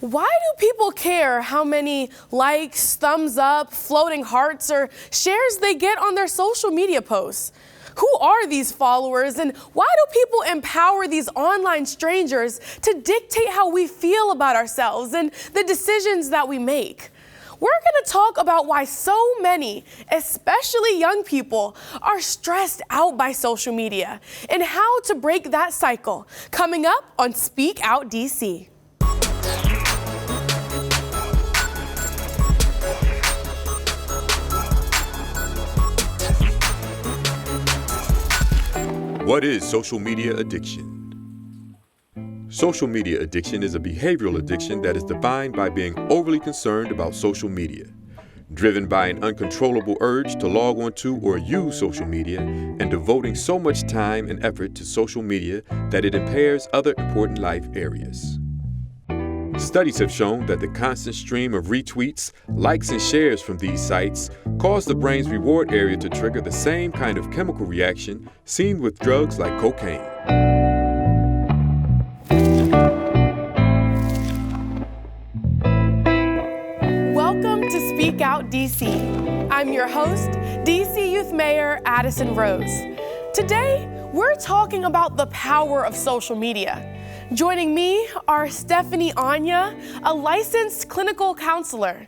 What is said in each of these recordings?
Why do people care how many likes, thumbs up, floating hearts, or shares they get on their social media posts? Who are these followers, and why do people empower these online strangers to dictate how we feel about ourselves and the decisions that we make? We're going to talk about why so many, especially young people, are stressed out by social media and how to break that cycle. Coming up on Speak Out DC. What is social media addiction? Social media addiction is a behavioral addiction that is defined by being overly concerned about social media, driven by an uncontrollable urge to log on to or use social media, and devoting so much time and effort to social media that it impairs other important life areas. Studies have shown that the constant stream of retweets, likes, and shares from these sites cause the brain's reward area to trigger the same kind of chemical reaction seen with drugs like cocaine. Welcome to Speak Out DC. I'm your host, DC Youth Mayor Addison Rose. Today, we're talking about the power of social media. Joining me are Stephanie Anya, a licensed clinical counselor,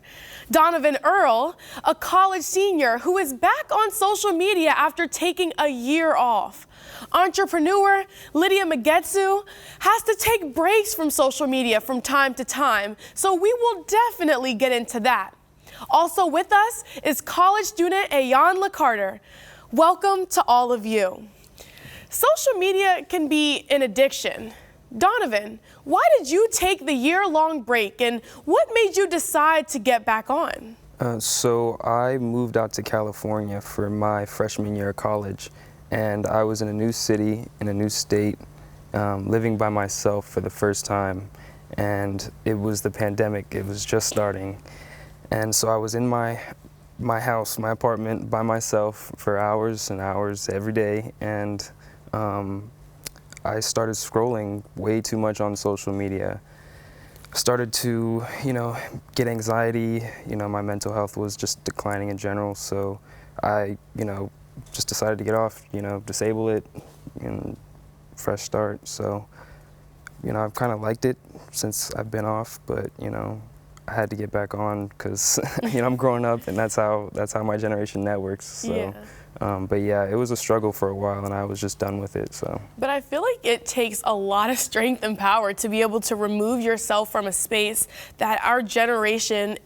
Donovan Earl, a college senior who is back on social media after taking a year off. Entrepreneur Lydia Magetsu has to take breaks from social media from time to time, so we will definitely get into that. Also with us is college student Ayanla Carter. Welcome to all of you. Social media can be an addiction. Donovan, why did you take the year-long break, and what made you decide to get back on? So I moved out to California for my freshman year of college, and I was in a new city, in a new state, living by myself for the first time, and it was the pandemic. It was just starting, and so I was in my house, my apartment, by myself for hours and hours every day, and I started scrolling way too much on social media. Started to, get anxiety. My mental health was just declining in general. So I, just decided to get off, disable it and fresh start. So, I've kind of liked it since I've been off, but, I had to get back on because, I'm growing up and that's how my generation networks. So. Yeah. But yeah, it was a struggle for a while and I was just done with it, so. But I feel like it takes a lot of strength and power to be able to remove yourself from a space that our generation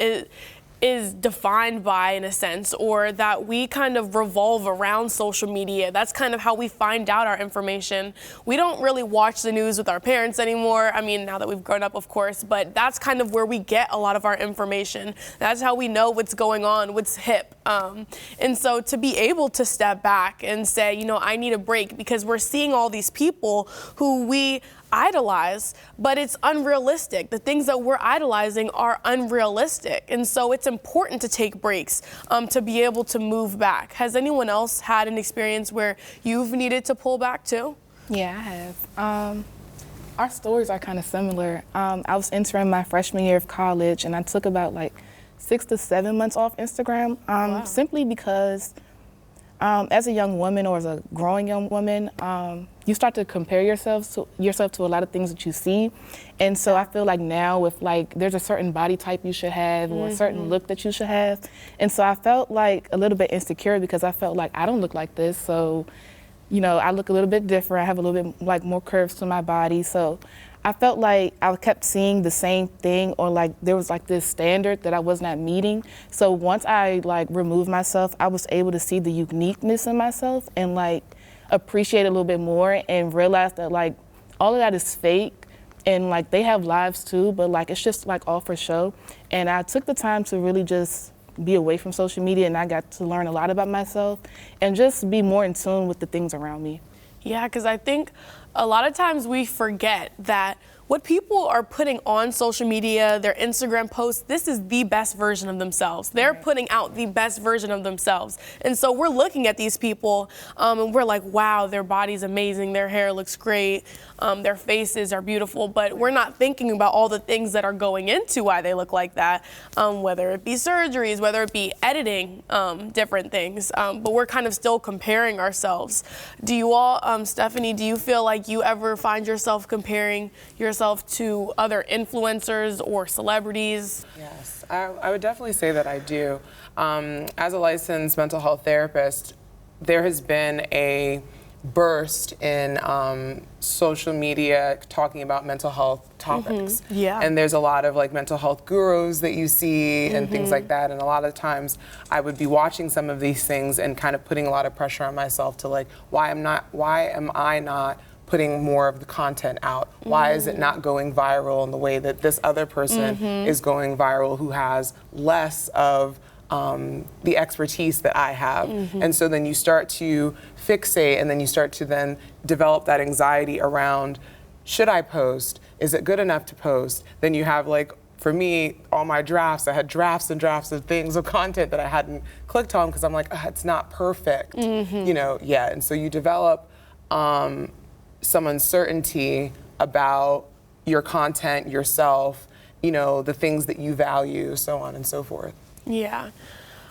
is defined by, in a sense, or that we kind of revolve around social media. That's kind of how we find out our information. We don't really watch the news with our parents anymore. I mean, now that we've grown up, of course, but that's kind of where we get a lot of our information. That's how we know what's going on, what's hip. And so to be able to step back and say, I need a break, because we're seeing all these people who we idolize, but it's unrealistic. The things that we're idolizing are unrealistic. And so it's important to take breaks to be able to move back. Has anyone else had an experience where you've needed to pull back too? Yeah, I have. Our stories are kind of similar. I was entering my freshman year of college and I took about 6 to 7 months off Instagram, Wow. simply because as a young woman or as a growing young woman, you start to compare yourself to a lot of things that you see. And so I feel like now with there's a certain body type you should have or a certain look that you should have. And so I felt a little bit insecure because I felt like I don't look like this. So, I look a little bit different. I have a little bit more curves to my body. So I felt like I kept seeing the same thing, or there was this standard that I was not meeting. So once I removed myself, I was able to see the uniqueness in myself and appreciate it a little bit more and realize that all of that is fake and they have lives too, but it's just all for show. And I took the time to really just be away from social media, and I got to learn a lot about myself and just be more in tune with the things around me. Yeah, because I think a lot of times we forget that what people are putting on social media, their Instagram posts, this is the best version of themselves. They're putting out the best version of themselves. And so we're looking at these people and we're like, wow, their body's amazing, their hair looks great, their faces are beautiful, but we're not thinking about all the things that are going into why they look like that, whether it be surgeries, whether it be editing, different things, but we're kind of still comparing ourselves. Do you all, Stephanie, do you feel like you ever find yourself comparing yourself to other influencers or celebrities? Yes, I would definitely say that I do. As a licensed mental health therapist, there has been a burst in social media talking about mental health topics. Yeah. And there's a lot of like mental health gurus that you see and things like that. And a lot of times I would be watching some of these things and kind of putting a lot of pressure on myself to like, why am I not putting more of the content out? Why is it not going viral in the way that this other person is going viral who has less of the expertise that I have? And so then you start to fixate and then you start to then develop that anxiety around, should I post? Is it good enough to post? Then you have like, for me, all my drafts, I had drafts and drafts of things, of content that I hadn't clicked on because I'm like, it's not perfect, you know, yet. And so you develop some uncertainty about your content, yourself, you know, the things that you value, so on and so forth. Yeah.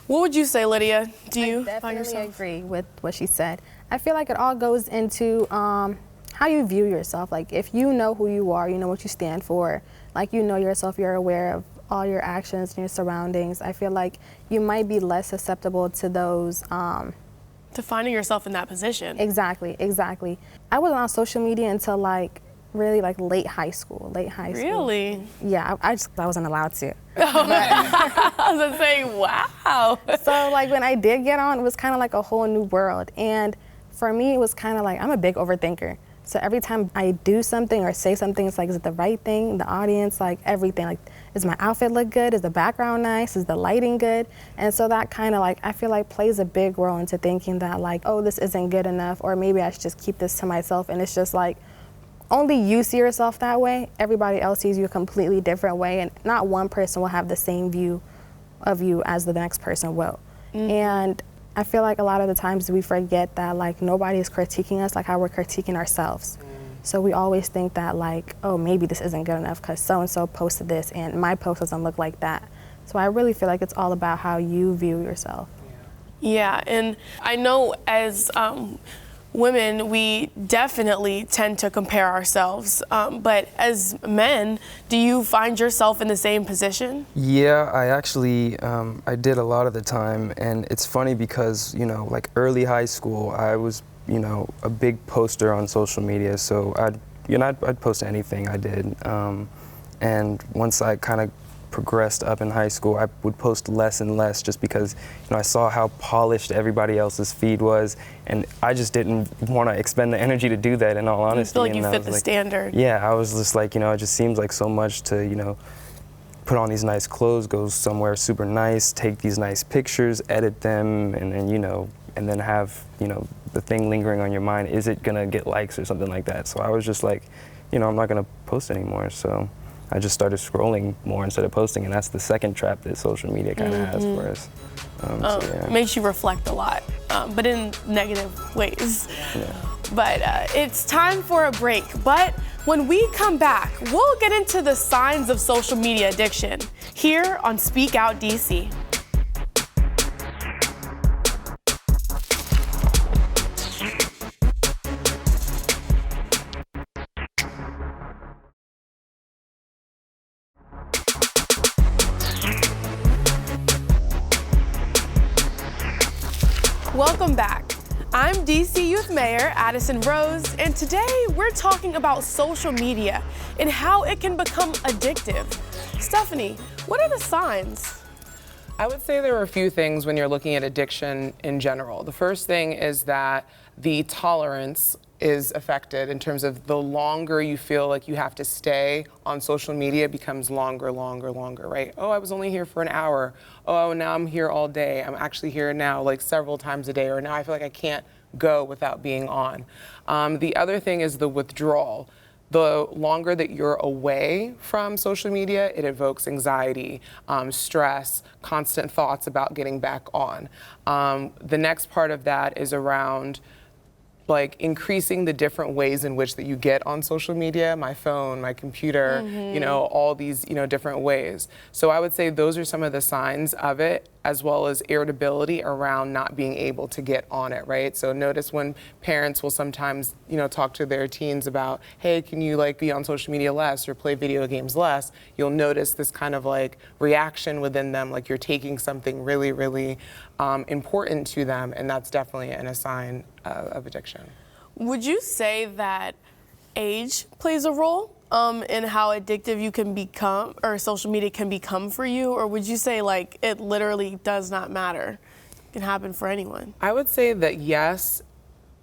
What would you say, Lydia? Do you I find definitely yourself? agree with what she said. I feel like it all goes into how you view yourself. Like if you know who you are, you know what you stand for, like you know yourself, you're aware of all your actions and your surroundings, I feel like you might be less susceptible to those To finding yourself in that position. Exactly. I wasn't on social media until like really like late high school. Really? Yeah, I wasn't allowed to. I was gonna say, wow. So like when I did get on, it was kind of like a whole new world. And for me, it was kind of like, I'm a big overthinker. So every time I do something or say something, it's like, is it the right thing? The audience, like everything. Like, does my outfit look good? Is the background nice? Is the lighting good? And so that kind of like, I feel like plays a big role into thinking that like, oh, this isn't good enough, or maybe I should just keep this to myself. And it's just like, only you see yourself that way. Everybody else sees you a completely different way, and not one person will have the same view of you as the next person will. And I feel like a lot of the times we forget that like nobody is critiquing us like how we're critiquing ourselves. So we always think that like, oh, maybe this isn't good enough because so-and-so posted this and my post doesn't look like that. So I really feel like it's all about how you view yourself. Yeah, and I know as women, we definitely tend to compare ourselves. But as men, do you find yourself in the same position? Yeah, I actually, I did a lot of the time, and it's funny because, you know, like early high school, I was, you know, a big poster on social media, so I'd post anything I did. And once I kind of progressed up in high school, I would post less and less just because, you know, I saw how polished everybody else's feed was, and I just didn't want to expend the energy to do that, in all honesty. You feel like you And I fit was the like, standard. Yeah, I was just like, you know, it just seems like so much to, you know, put on these nice clothes, go somewhere super nice, take these nice pictures, edit them, and then, you know, and then have, you know, the thing lingering on your mind, is it gonna get likes or something like that? So I was just like, you know, I'm not gonna post anymore. So I just started scrolling more instead of posting, and that's the second trap that social media kind of has for us. So, yeah. It makes you reflect a lot, but in negative ways. Yeah. But it's time for a break. But when we come back, we'll get into the signs of social media addiction here on Speak Out DC. Welcome back. I'm DC Youth Mayor Addison Rose, and today we're talking about social media and how it can become addictive. Stephanie, what are the signs? I would say there are a few things when you're looking at addiction in general. The first thing is that the tolerance is affected in terms of the longer you feel like you have to stay on social media becomes longer, right? Oh, I was only here for an hour. Oh, now I'm here all day. I'm actually here now like several times a day, or now I feel like I can't go without being on. The other thing is the withdrawal. the longer that you're away from social media, it evokes anxiety, stress, constant thoughts about getting back on. The next part of that is around like increasing the different ways in which that you get on social media, my phone, my computer, you know, all these, you know, different ways. So I would say those are some of the signs of it, as well as irritability around not being able to get on it, right? So notice when parents will sometimes, you know, talk to their teens about, hey, can you like be on social media less or play video games less? You'll notice this kind of like reaction within them, like you're taking something really, really important to them, and that's definitely a sign of addiction. Would you say that age plays a role in how addictive you can become, or social media can become for you? Or would you say like it literally does not matter? It can happen for anyone. I would say that yes,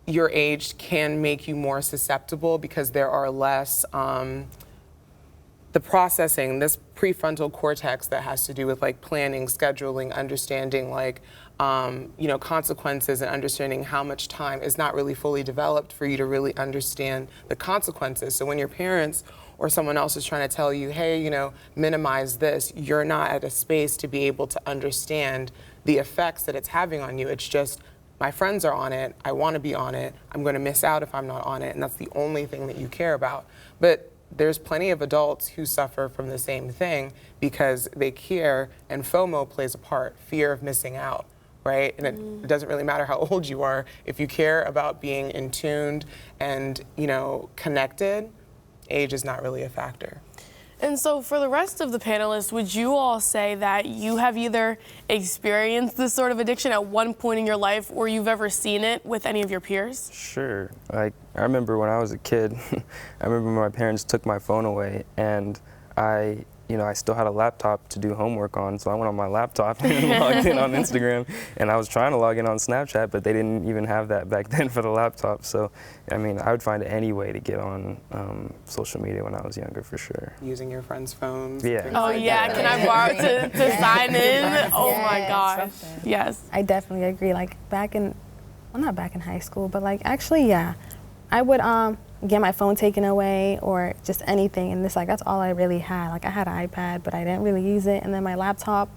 your age can make you more susceptible because there are less, the processing, this prefrontal cortex that has to do with like planning, scheduling, understanding like, you know, consequences and understanding how much time is not really fully developed for you to really understand the consequences. So when your parents or someone else is trying to tell you, hey, you know, minimize this, you're not at a space to be able to understand the effects that it's having on you. It's just, my friends are on it, I want to be on it, I'm going to miss out if I'm not on it, and that's the only thing that you care about. But there's plenty of adults who suffer from the same thing because they care, and FOMO plays a part, fear of missing out, right? And it doesn't really matter how old you are. If you care about being in tuned and, you know, connected, age is not really a factor. And so for the rest of the panelists, would you all say that you have either experienced this sort of addiction at one point in your life, or you've ever seen it with any of your peers? Sure. Like, I remember when I was a kid, I remember my parents took my phone away, and I still had a laptop to do homework on, so I went on my laptop and logged in on Instagram, and I was trying to log in on Snapchat, but they didn't even have that back then for the laptop. So, I mean, I would find any way to get on social media when I was younger, for sure. Using your friends' phones. Yeah. Oh yeah, can I borrow to sign in? Oh my gosh. Yes. I definitely agree. Like not back in high school, but like actually, yeah, I would get my phone taken away or just anything, and it's like that's all I really had. Like I had an iPad, but I didn't really use it, and then my laptop,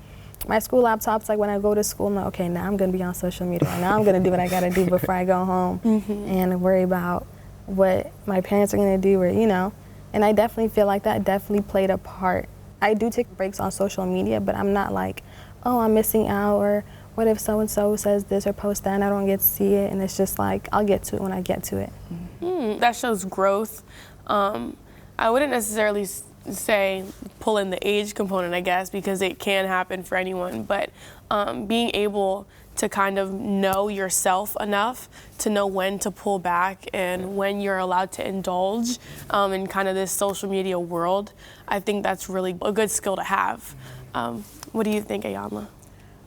my school laptop's like when I go to school, I'm like, okay, now I'm gonna be on social media. Now I'm gonna do what I gotta do before I go home and worry about what my parents are gonna do, or you know. And I definitely feel like that definitely played a part. I do take breaks on social media, but I'm not like, oh, I'm missing out, or what if so-and-so says this or posts that and I don't get to see it, and it's just like, I'll get to it when I get to it. That shows growth. I wouldn't necessarily say pull in the age component, I guess, because it can happen for anyone, but being able to kind of know yourself enough to know when to pull back and when you're allowed to indulge in kind of this social media world, I think that's really a good skill to have. What do you think, Ayanla?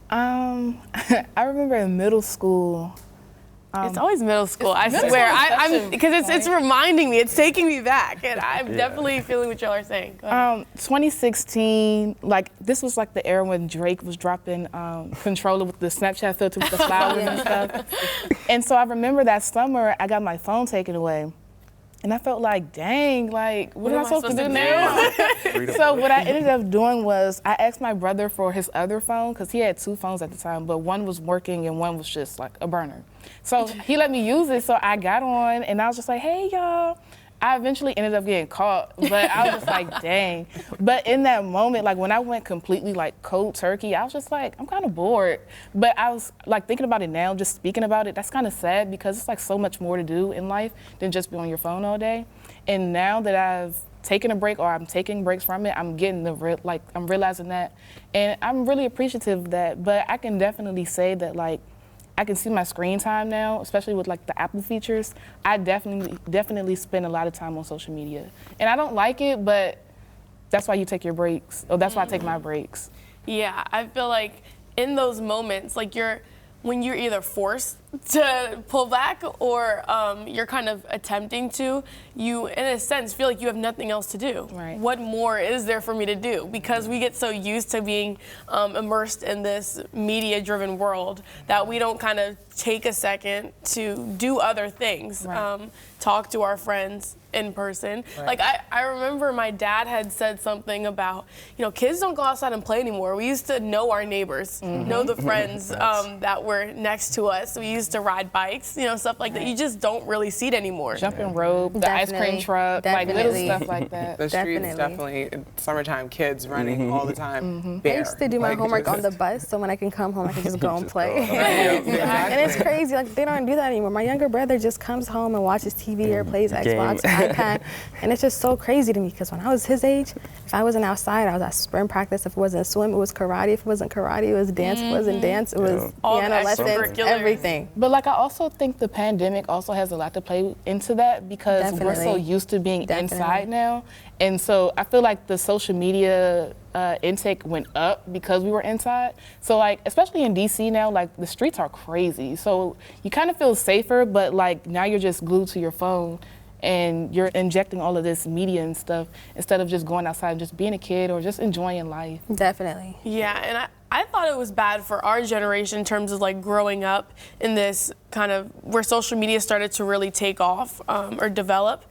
I remember in middle school. It's always middle school, I swear. I'm because it's reminding me, it's taking me back, and I'm definitely feeling what y'all are saying. 2016, like this was like the era when Drake was dropping Controller with the Snapchat filter with the flowers and stuff. And so I remember that summer I got my phone taken away. And I felt like, dang, like, what am I supposed to do now? So what I ended up doing was I asked my brother for his other phone, because he had 2 phones at the time, but one was working and one was just like a burner. So he let me use it, so I got on and I was just like, hey, y'all. I eventually ended up getting caught, but I was just like, dang. But in that moment, like when I went completely like cold turkey, I was just like, I'm kind of bored. But I was like thinking about it now, just speaking about it, that's kind of sad because it's like so much more to do in life than just be on your phone all day. And now that I've taken a break, or I'm taking breaks from it, I'm getting I'm realizing that. And I'm really appreciative of that, but I can definitely say that like, I can see my screen time now, especially with like the Apple features. I definitely spend a lot of time on social media. And I don't like it, but that's why you take your breaks. Or that's why I take my breaks. Yeah, I feel like in those moments, like when you're either forced to pull back or you're kind of attempting to, you, in a sense, feel like you have nothing else to do. Right. What more is there for me to do? Because we get so used to being immersed in this media-driven world that we don't kind of take a second to do other things, Right. talk to our friends, in person. Right. Like I remember my dad had said something about, kids don't go outside and play anymore. We used to know our neighbors, know the friends that were next to us. We used to ride bikes, stuff like that. You just don't really see it anymore. Jumping rope, the ice cream truck, like little stuff like that. The streets definitely, summertime kids running all the time. Bare. I used to do my homework on the bus, so when I can come home, I can just go and play. And it's crazy, like they don't do that anymore. My younger brother just comes home and watches TV or plays Xbox, iPad, and it's just so crazy to me because when I was his age, if I wasn't outside, I was at spring practice. If it wasn't swim, it was karate. If it wasn't karate, it was dance. If it wasn't dance, it was piano lessons, everything. But like I also think the pandemic also has a lot to play into that because we're so used to being inside now. And so I feel like the social media intake went up because we were inside. So like, especially in DC now, like the streets are crazy. So you kind of feel safer, but like now you're just glued to your phone and you're injecting all of this media and stuff instead of just going outside and just being a kid or just enjoying life. Definitely. Yeah, and I thought it was bad for our generation in terms of like growing up in this kind of where social media started to really take off or develop.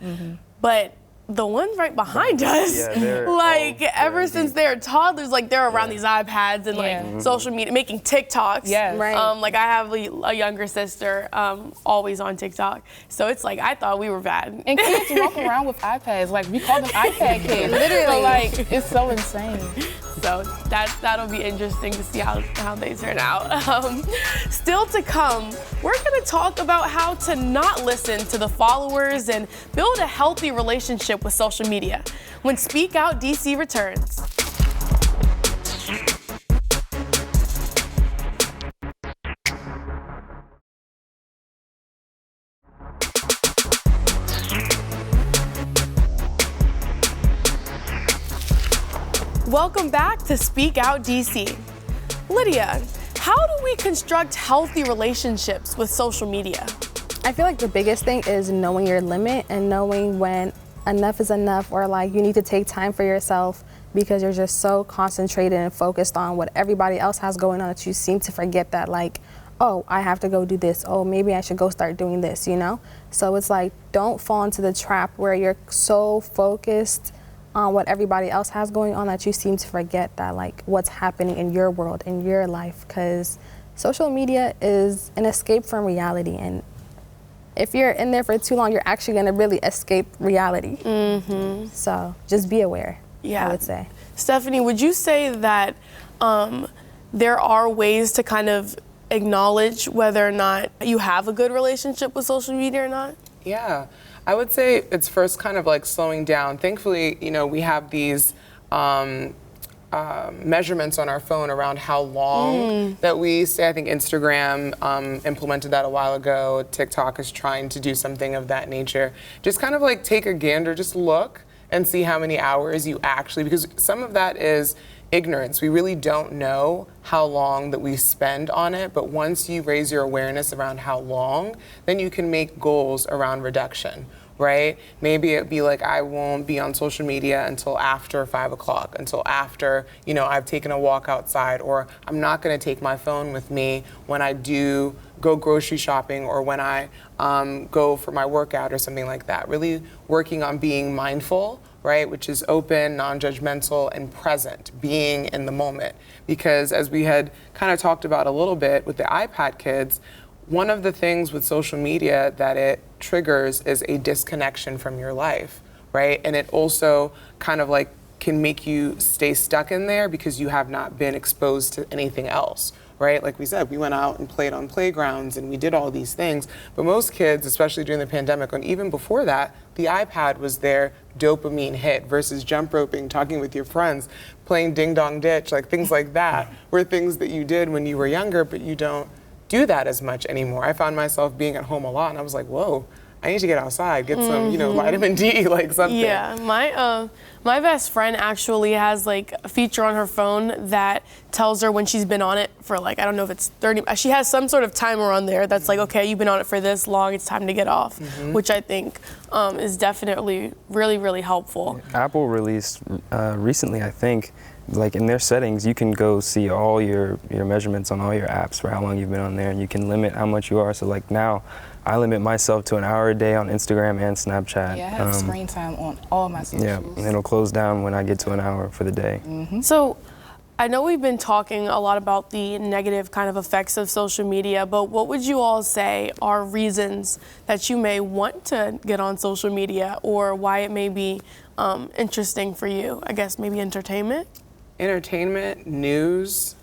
But the ones right behind us, like ever since they're toddlers, like they're around these iPads and like social media, making TikToks. Yeah, right. Like I have a younger sister, always on TikTok. So it's like I thought we were bad. And kids walk around with iPads, like we call them iPad kids. Literally, so, like it's so insane. So that'll be interesting to see how they turn out. Still to come, we're gonna talk about how to not listen to the followers and build a healthy relationship with social media when Speak Out DC returns. Welcome back to Speak Out DC. Lydia, how do we construct healthy relationships with social media? I feel like the biggest thing is knowing your limit and knowing when enough is enough, or like you need to take time for yourself because you're just so concentrated and focused on what everybody else has going on that you seem to forget that, like, oh, I have to go do this. Oh, maybe I should go start doing this, So it's like, don't fall into the trap where you're so focused on what everybody else has going on that you seem to forget that, like, what's happening in your world, in your life, because social media is an escape from reality, and if you're in there for too long, you're actually going to really escape reality. So just be aware, I would say. Stephanie, would you say that there are ways to kind of acknowledge whether or not you have a good relationship with social media or not? Yeah, I would say it's first kind of like slowing down. Thankfully, we have these measurements on our phone around how long that we stay. I think Instagram implemented that a while ago. TikTok is trying to do something of that nature. Just kind of like take a gander, just look and see how many hours you actually, because some of that is ignorance. We really don't know how long that we spend on it, but once you raise your awareness around how long, then you can make goals around reduction, right? Maybe it'd be like, I won't be on social media until after 5 o'clock, until after, I've taken a walk outside, or I'm not gonna take my phone with me when I do go grocery shopping or when I go for my workout or something like that. Really working on being mindful, right, which is open, non-judgmental, and present, being in the moment. Because as we had kind of talked about a little bit with the iPad kids, one of the things with social media that it triggers is a disconnection from your life, right? And it also kind of like can make you stay stuck in there because you have not been exposed to anything else, right? Like we said, we went out and played on playgrounds and we did all these things. But most kids, especially during the pandemic, and even before that, the iPad was their dopamine hit versus jump roping, talking with your friends, playing ding dong ditch, like things like that were things that you did when you were younger, but you don't do that as much anymore. I found myself being at home a lot and I was like, whoa, I need to get outside, get some, vitamin D, like something. Yeah, my best friend actually has like a feature on her phone that tells her when she's been on it for like, I don't know if it's 30, she has some sort of timer on there that's like, okay, you've been on it for this long, it's time to get off, which I think is definitely really, really helpful. Apple released recently, I think, like in their settings, you can go see all your measurements on all your apps for how long you've been on there, and you can limit how much you are. So like now, I limit myself to an hour a day on Instagram and Snapchat. Yeah, I have screen time on all my socials. Yeah, and it'll close down when I get to an hour for the day. So I know we've been talking a lot about the negative kind of effects of social media, but what would you all say are reasons that you may want to get on social media, or why it may be interesting for you? I guess maybe entertainment? Entertainment, news.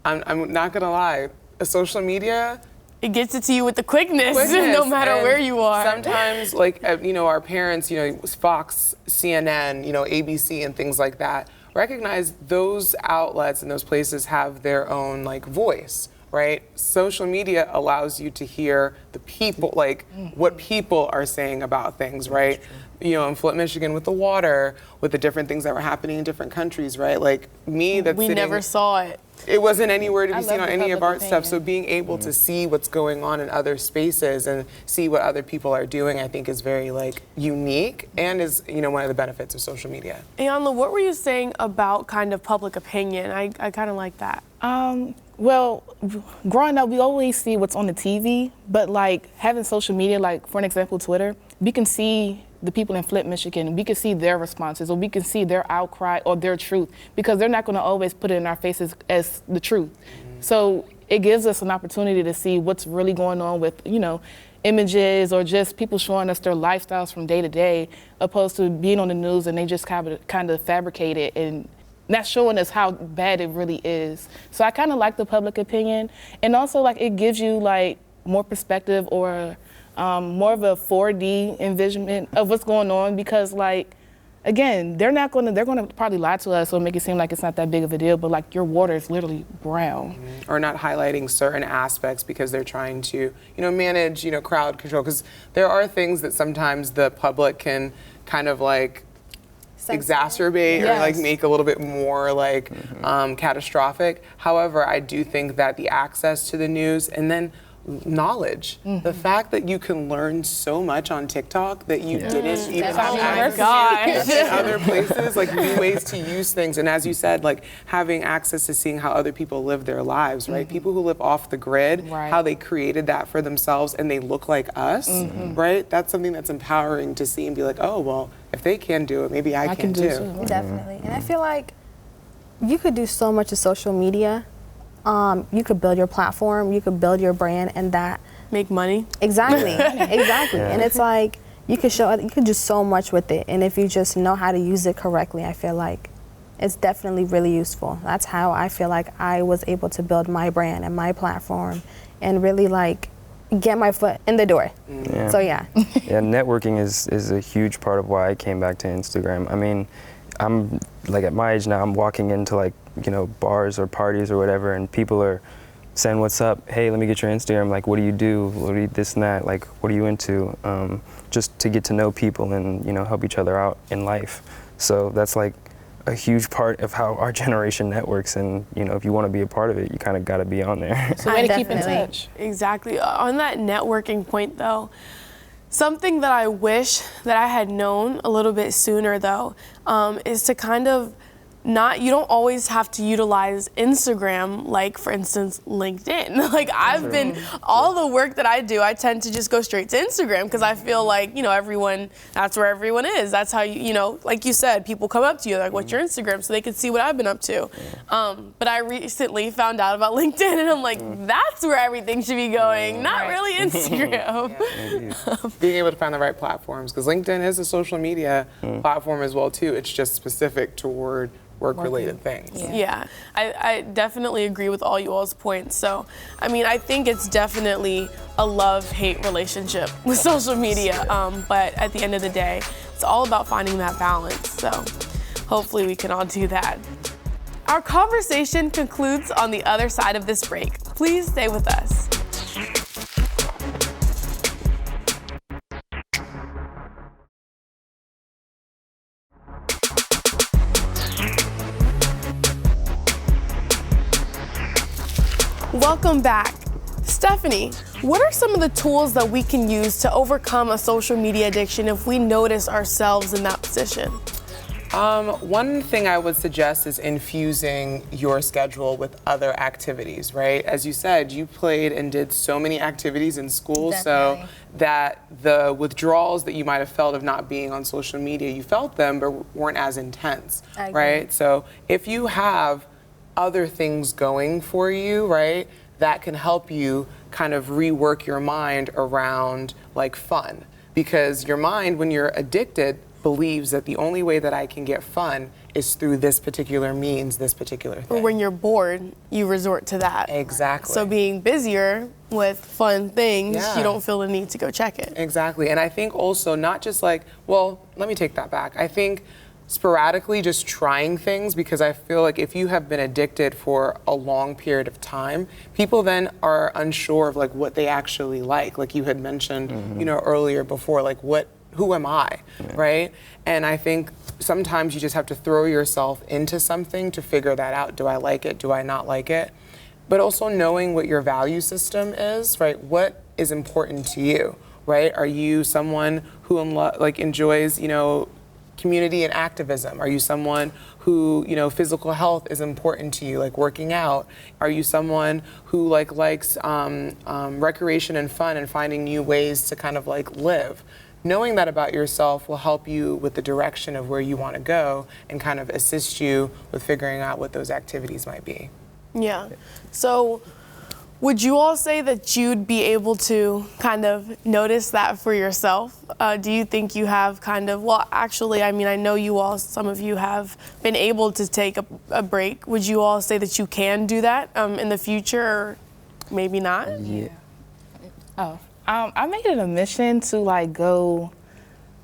I'm not gonna lie, social media, It gets it to you with the quickness no matter and where you are. Sometimes, like, our parents, Fox, CNN, ABC and things like that, recognize those outlets and those places have their own, like, voice, right? Social media allows you to hear the people, like, what people are saying about things, right? In Flint, Michigan, with the water, with the different things that were happening in different countries, right? Like, me that's we sitting, never saw it. it wasn't anywhere to I be seen love on the any of our public stuff. So opinion. being able to see what's going on in other spaces and see what other people are doing, I think is very, like, unique and is, one of the benefits of social media. Ayanla, what were you saying about kind of public opinion? I kind of like that. Well, growing up, we always see what's on the TV, but like having social media, like for an example, Twitter, we can see the people in Flint, Michigan, we can see their responses, or we can see their outcry or their truth, because they're not going to always put it in our faces as the truth. So it gives us an opportunity to see what's really going on with, images or just people showing us their lifestyles from day to day, opposed to being on the news and they just kind of fabricate it and not showing us how bad it really is. So I kind of like the public opinion, and also like it gives you like more perspective or more of a 4D envisionment of what's going on, because like, again, they're going to probably lie to us or make it seem like it's not that big of a deal, but like your water is literally brown. Or not highlighting certain aspects because they're trying to, manage, crowd control. Because there are things that sometimes the public can kind of like exacerbate or like Yes. make a little bit more like catastrophic. However, I do think that the access to the news and then knowledge, the fact that you can learn so much on TikTok that you didn't even have access to in other places, like new ways to use things. And as you said, like having access to seeing how other people live their lives, right? People who live off the grid, Right. how they created that for themselves and they look like us, right? That's something that's empowering to see and be like, oh, well, if they can do it, maybe I can do it too. too. Definitely. And I feel like you could do so much with social media. You could build your platform, you could build your brand, and that Make money. exactly. And it's like you could do so much with it. And if you just know how to use it correctly, I feel like it's definitely really useful. That's how I feel like I was able to build my brand and my platform and really like get my foot in the door. Yeah. So yeah. Yeah, networking is a huge part of why I came back to Instagram. I mean, I'm like at my age now, I'm walking into like, bars or parties or whatever, and people are saying, what's up? Hey, let me get your Instagram. Like, what do you do? What do you this and that? Like, what are you into? Just to get to know people and, help each other out in life. So that's like a huge part of how our generation networks. And, if you want to be a part of it, you kind of got to be on there. So way to keep in Definitely. touch. Exactly. On that networking point, though, something that I wish that I had known a little bit sooner, though, is to kind of you don't always have to utilize Instagram, like, for instance, LinkedIn. Like, I've been, all the work that I do, I tend to just go straight to Instagram because I feel like, everyone, that's where everyone is. That's how like you said, people come up to you, like, what's your Instagram? So they can see what I've been up to. But I recently found out about LinkedIn and I'm like, that's where everything should be going, not really Instagram. Being able to find the right platforms, because LinkedIn is a social media platform as well too. It's just specific toward work-related things. Yeah, I definitely agree with all you all's points. So, I think it's definitely a love-hate relationship with social media. But at the end of the day, it's all about finding that balance. So hopefully we can all do that. Our conversation concludes on the other side of this break. Please stay with us. Welcome back. Stephanie, what are some of the tools that we can use to overcome a social media addiction if we notice ourselves in that position? One thing I would suggest is infusing your schedule with other activities, right? As you said, you played and did so many activities in school, Definitely. so that the withdrawals that you might have felt of not being on social media, you felt them, but weren't as intense, I agree. right? So if you have other things going for you, right, that can help you kind of rework your mind around like fun. Because your mind, when you're addicted, believes that the only way that I can get fun is through this particular means, this particular thing. Or when you're bored, you resort to that. Exactly. So being busier with fun things, Yeah. you don't feel the need to go check it. Exactly. And I think also not just like, well, let me take that back. I think sporadically just trying things, because I feel like if you have been addicted for a long period of time, people then are unsure of like what they actually like you had mentioned, you know, earlier before, like who am I, right? And I think sometimes you just have to throw yourself into something to figure that out. Do I like it? Do I not like it? But also knowing what your value system is, right? What is important to you, right? Are you someone who enjoys, you know, community and activism? Are you someone who, you know, physical health is important to you, like working out? Are you someone who likes recreation and fun and finding new ways to kind of like live? Knowing that about yourself will help you with the direction of where you want to go and kind of assist you with figuring out what those activities might be. Yeah. So would you all say that you'd be able to kind of notice that for yourself? Do you think you have kind of, well, actually, I mean, I know you all, some of you have been able to take a break. Would you all say that you can do that in the future, or maybe not? Yeah. I made it a mission to I go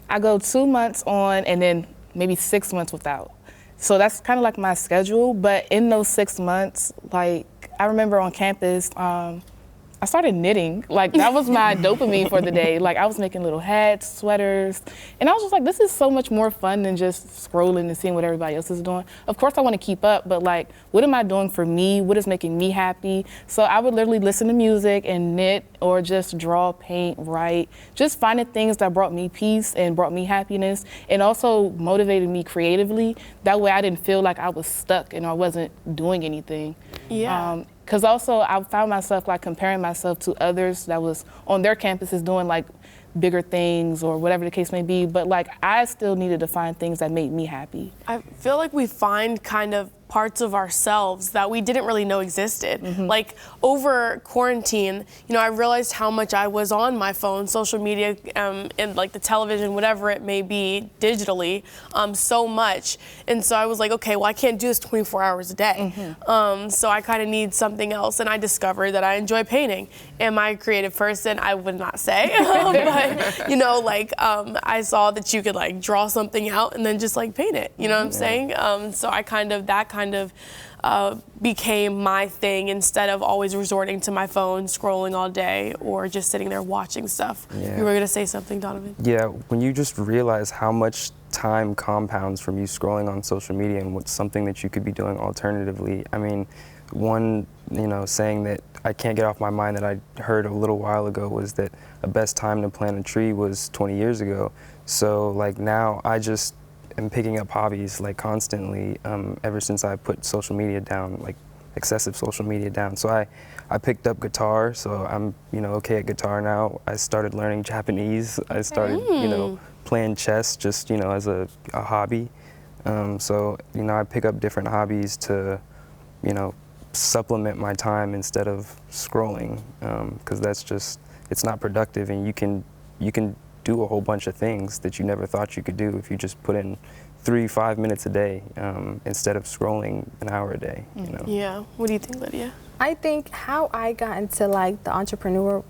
2 months on and then maybe 6 months without. So that's kind of like my schedule. But in those 6 months, like I remember on campus, I started knitting. Like that was my dopamine for the day. Like I was making little hats, sweaters, and I was just like, this is so much more fun than just scrolling and seeing what everybody else is doing. Of course I want to keep up, but like, what am I doing for me? What is making me happy? So I would literally listen to music and knit or just draw, paint, write, just finding things that brought me peace and brought me happiness and also motivated me creatively. That way I didn't feel like I was stuck and I wasn't doing anything. Yeah. Because also I found myself like comparing myself to others that was on their campuses doing like bigger things or whatever the case may be, but like I still needed to find things that made me happy. I feel like we find kind of parts of ourselves that we didn't really know existed. Like over quarantine, you know, I realized how much I was on my phone, social media, and like the television, whatever it may be, digitally, so much. And so I was like, okay, well, I can't do this 24 hours a day. So I kind of need something else. And I discovered that I enjoy painting. Am I a creative person? I would not say. But, you know, like I saw that you could like draw something out and then just like paint it. You know what I'm saying? So I that kind of became my thing instead of always resorting to my phone, scrolling all day, or just sitting there watching stuff. Yeah. You were gonna say something, Donovan? Yeah, when you just realize how much time compounds from you scrolling on social media and what's something that you could be doing alternatively. I mean, one, you know, saying that I can't get off my mind that I heard a little while ago was that the best time to plant a tree was 20 years ago. So like now I just am picking up hobbies like constantly ever since I put social media down, like excessive social media down. So I picked up guitar, so I'm, you know, okay at guitar now. I started learning Japanese. I started, you know, playing chess just, you know, as a hobby. So, you know, I pick up different hobbies to, you know, supplement my time instead of scrolling, because that's just, it's not productive, and you can do a whole bunch of things that you never thought you could do if you just put in 3-5 minutes a day instead of scrolling an hour a day. You know? Yeah. What do you think, Lydia? I think how I got into like the entrepreneur,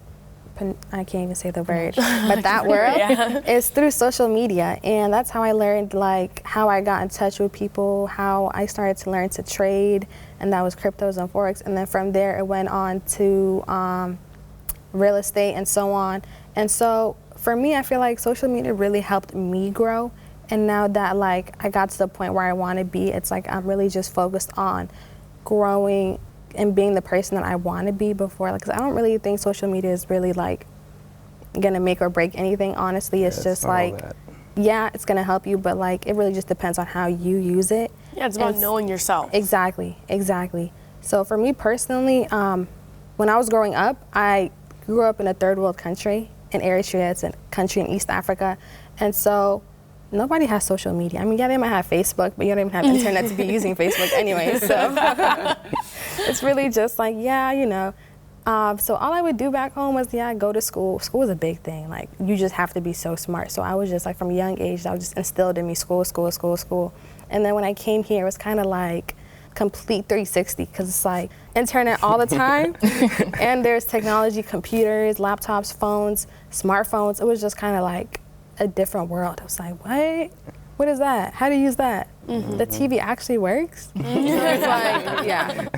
I can't even say the word, but that world is through social media. And that's how I learned like how I got in touch with people, how I started to learn to trade, and that was cryptos and Forex. And then from there it went on to real estate and so on. And so for me, I feel like social media really helped me grow. And now that like I got to the point where I want to be, it's like I'm really just focused on growing and being the person that I want to be before. Like, 'cause I don't really think social media is really like gonna make or break anything. Honestly, it's just like yeah, it's gonna help you, but like, it really just depends on how you use it. Yeah, it's about knowing yourself. Exactly. So for me personally, when I was growing up, I grew up in a third world country, in Eritrea. It's a country in East Africa. And so nobody has social media. I mean, yeah, they might have Facebook, but you don't even have internet to be using Facebook anyway. So it's really just like, yeah, you know. So all I would do back home was, yeah, go to school. School was a big thing. Like, you just have to be so smart. So I was just like, from a young age, that was just instilled in me, school. And then when I came here, it was kind of like complete 360, because it's like internet all the time. And there's technology, computers, laptops, phones, smartphones. It was just kind of like a different world. I was like, what? What is that? How do you use that? The TV actually works? It's like, yeah.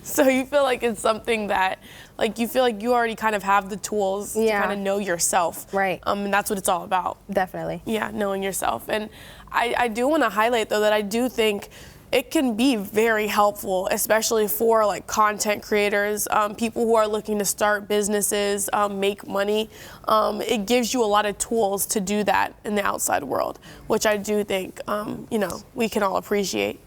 So you feel like it's something that, like, you feel like you already kind of have the tools to kind of know yourself. Right. And that's what it's all about. Definitely. Yeah, knowing yourself. And I do want to highlight, though, that I do think it can be very helpful, especially for like content creators, people who are looking to start businesses, make money. It gives you a lot of tools to do that in the outside world, which I do think, you know, we can all appreciate.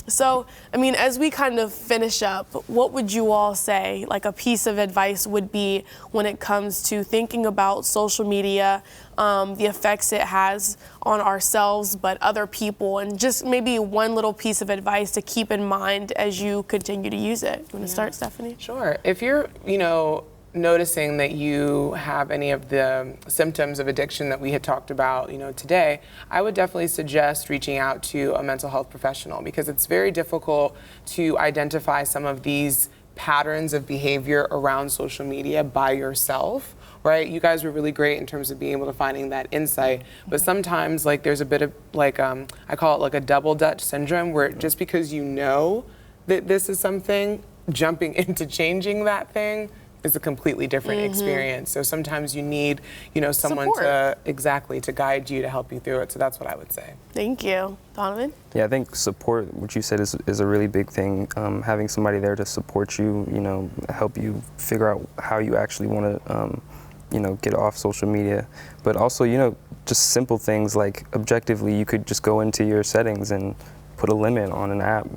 So, I mean, as we kind of finish up, what would you all say, like a piece of advice would be when it comes to thinking about social media, the effects it has on ourselves, but other people, and just maybe one little piece of advice to keep in mind as you continue to use it? You want to start, Stephanie? Sure. If you're, you know, noticing that you have any of the symptoms of addiction that we had talked about, you know, today, I would definitely suggest reaching out to a mental health professional, because it's very difficult to identify some of these patterns of behavior around social media by yourself. Right? You guys were really great in terms of being able to finding that insight, but sometimes like there's a bit of like, I call it like a double Dutch syndrome, where just because you know that this is something, jumping into changing that thing is a completely different experience. So sometimes you need, you know, someone to guide you, to help you through it. So that's what I would say. Thank you. Donovan? Yeah, I think support, what you said, is a really big thing. Having somebody there to support you, you know, help you figure out how you actually want to, you know, get off social media. But also, you know, just simple things like objectively, you could just go into your settings and put a limit on an app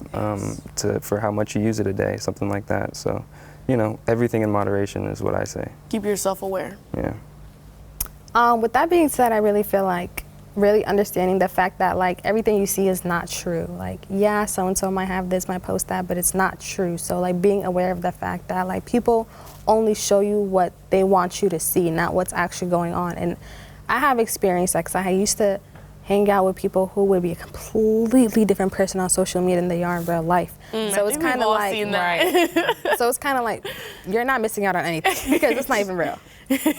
for how much you use it a day, something like that. So, you know, everything in moderation is what I say. Keep yourself aware. Yeah. With that being said, I really feel like really understanding the fact that like everything you see is not true. Like, yeah, so-and-so might have this, might post that, but it's not true. So like being aware of the fact that like people only show you what they want you to see, not what's actually going on. And I have experienced that, because I used to hang out with people who would be a completely different person on social media than they are in real life. So it's kind of like, so it's kind of like you're not missing out on anything, because it's not even real.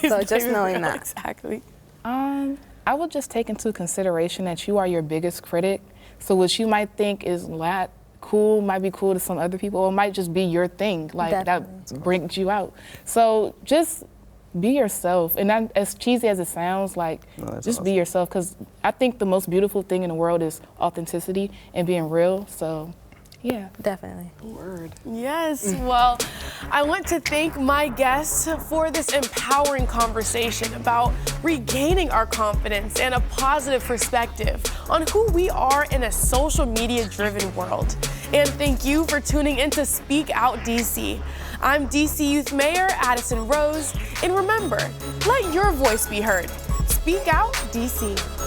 So just knowing that. Exactly. I would just take into consideration that you are your biggest critic. So what you might think is not cool might be cool to some other people, or it might just be your thing, like that brings you out. So just be yourself, and not as cheesy as it sounds, like just be yourself, because I think the most beautiful thing in the world is authenticity and being real. So yeah, definitely. Word. Yes. Well, I want to thank my guests for this empowering conversation about regaining our confidence and a positive perspective on who we are in a social media-driven world. And thank you for tuning in to Speak Out DC. I'm DC Youth Mayor Addison Rose, and remember, let your voice be heard. Speak Out DC.